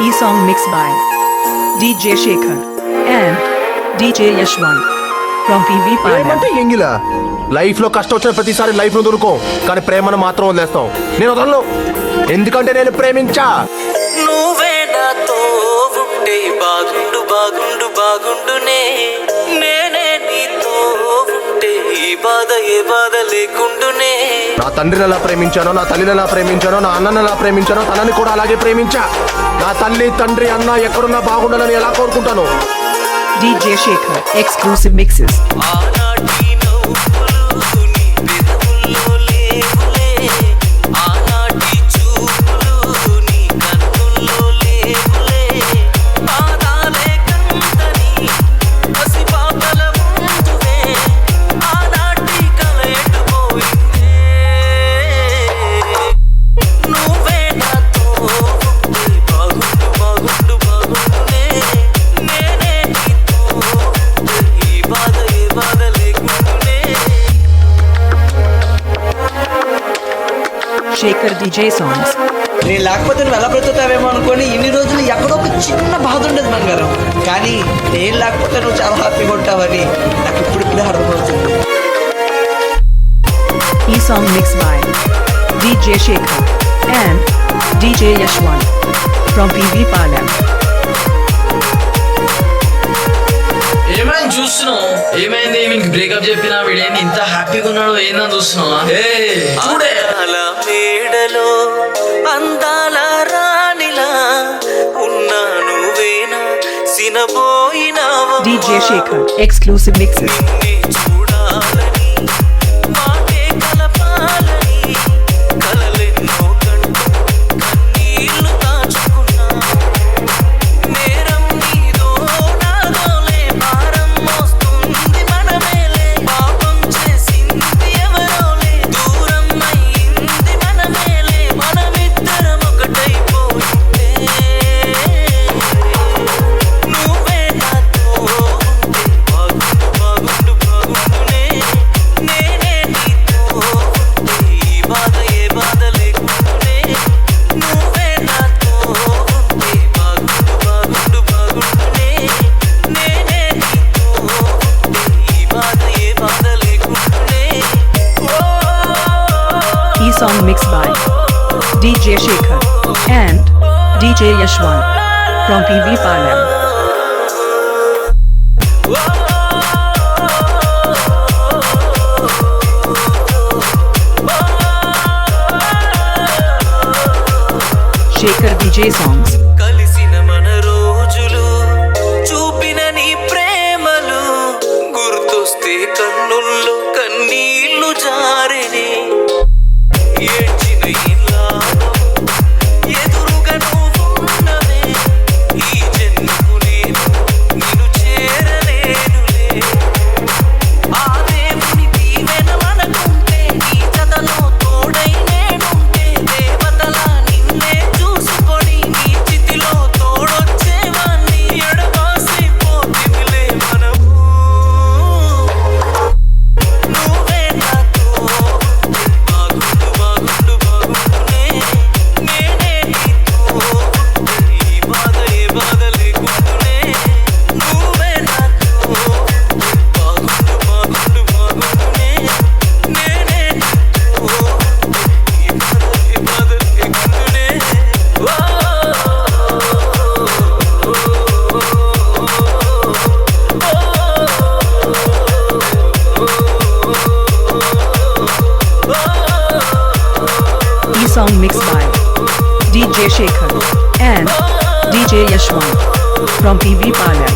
E-song mixed by DJ Shekhar and DJ Yashwant from PV Pala. ఏమంటే ఎంగిలా life లో కష్టం వచ్చిన ప్రతిసారి లైఫ్ ను దొరుకో కానీ ప్రేమను మాత్రం వదిలేస్తాం. నేను వదలను, ఎందుకంటే నేను ప్రేమించా. నువ్వే నాతో ఉంటే బాగుండు బాగుండు బాగుండునే, నేనే నీతో ఉంటే ఈ బాధ ఏ బాధ లేకుండునే. నా తండ్రిని ఎలా ప్రేమించానో, నా తల్లిని ఎలా ప్రేమించానో, నా అన్నని ఎలా ప్రేమించానో తనని కూడా అలాగే ప్రేమించా. నా తల్లి తండ్రి అన్న ఎక్కడున్నా బాగుండాలని ఎలా కోరుకుంటాను. DJ Shekhar exclusive mixes. ఆనాటి నవ్వులు నీ పెదవుల్లో లేవులే, ఆనాటి చూపులు నీ కన్నుల్లో లేవులే, పాదాలే కందని పసిపాపల ముందువే, ఆనాటి కల ఎటుపోయిందే. నువ్వే నాతో ఉంటే బాగుండు బాగుండు బాగుండునే, నేనే నీతో ఉంటే ఈ బాధ ఏ బాధ లేకుండునే. Shekhar DJ songs. నేను లేకపోతే నువ్వు ఎలా బ్రతుకుతావేమో అనుకొని ఇన్ని రోజులు ఎక్కడో ఒక చిన్న బాధ ఉండేది మన గారు, కానీ నేను లేకపోతే నువ్వు చాలా హ్యాపీగా ఉంటావని నాకు ఇప్పుడిప్పుడే అర్థమవుతుంది. E-song mixed by DJ Shekhar and DJ Yashwant from PV Pala. ఏమైంది చూస్తున్నావు? ఏమైంది? మీకు బ్రేకప్ చెప్పినా వీడేంది ఇంత హ్యాపీగా ఉన్నాడు? ఏందని చూస్తున్నావా? అందాల మేడలో అందాల రాణిలా ఉన్నా నువ్వేనా సినబోయినావా, DJ Shekhar exclusive mixes. నిన్నే చూడాలని మాటే కలపాలని కలలెన్నో కంటూ కన్నీళ్లు దాచుకున్నా. నేరం నీదో నాదోలే, భారం మోస్తుంది మనమేలే, పాపం చేసింది ఎవరోలే, దూరం అయ్యింది మనమేలే, మనమిద్దరం ఒకటైపోయిందే. నువ్వే నాతో ఉంటే బాగుండు బాగుండు బాగుండునే, నేనే నీతో ఉంటే ఈ బాధ ఏ బాధ లేకుండునే. నువ్వే నాతో ఉంటే బాగుండు బాగుండు బాగుండునే, నేనే నీతో ఉంటే ఈ బాధ ఏ బాధ లేకుండునే. E-song mixed by DJ Shekhar and DJ Yashwant from PV Pala. Shekhar DJ songs. కలిసిన మన రోజులు చూపిన నీ ప్రేమలు గుర్తొస్తే కన్నుల్లో కన్నీళ్లు జారెనే. ఏడ్చిన ఇల్లాలు ఎదురుగా నువ్వున్నవే, ఈ జన్మకు నేను నిన్ను చేరలేనులే. ఆ దేవుని దీవెన మనకుంటే, నీ జతలో తోడై నేనుంటే, దేవతలా నిన్నే చూసుకొని నీ చితిలో తోడొచ్చేవాణ్ణి. ఎడబాసైపోతిమిలే మనము, నువ్వే నాతో ఉంటే బాగుండు బాగుండు బాగుండునే, నేనే నీతో ఉంటే ఈ బాధ ఏ బాధ లేకుండునే. నువ్వే నాతో ఉంటే బాగుండు బాగుండు బాగుండునే, నేనే నీతో ఉంటే ఈ బాధ ఏ బాధ లేకుండునే. E-song mixed by DJ Shekhar and DJ Yashwant from PV Pala.